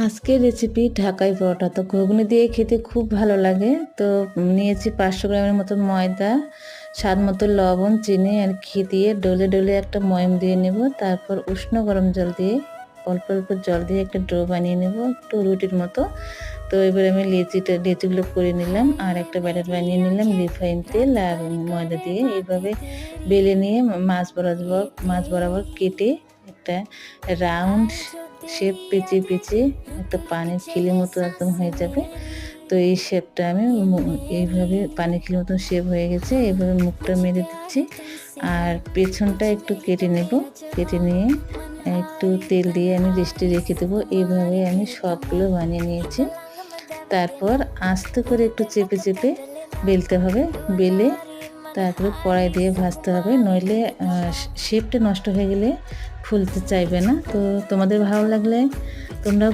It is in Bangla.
আজকের রেসিপি ঢাকাই পরোটা। তো ঘুগনি দিয়ে খেতে খুব ভালো লাগে। তো নিয়েছি 500 গ্রামের মতো ময়দা, স্বাদ মতো লবণ, চিনি আর ঘি দিয়ে ডলে ডলে একটা ময়াম দিয়ে নেব। তারপর উষ্ণ গরম জল দিয়ে অল্প অল্প জল দিয়ে একটা ডো বানিয়ে নেব, একটু রুটির মতো। তো এবার আমি লেচিগুলো করে নিলাম আর একটা ব্যাটার বানিয়ে নিলাম রিফাইন তেল আর ময়দা দিয়ে। এইভাবে বেলে নিয়ে মাছ বরাবর কেটে একটা রাউন্ড শেপ পেঁচিয়ে পেঁচিয়ে একটা পানির খিলির মতো একদম হয়ে যাবে। তো এই শেপটা আমি এইভাবে পানির খিলির মতো শেপ হয়ে গেছে। এইভাবে মুখটা মেরে দিচ্ছি আর পেছনটা একটু কেটে নেব। কেটে নিয়ে একটু তেল দিয়ে আমি রেস্টে রেখে দেবো। এইভাবে আমি সবগুলো বানিয়ে নিয়েছি। তারপর আস্তে করে একটু চেপে চেপে বেলতে হবে। বেলে তারপরে কড়াই দিয়ে ভাজতে হবে, নইলে শেপটা নষ্ট হয়ে গেলে ফুলতে চাইবে না। তো তোমাদের ভালো লাগলে তোমরা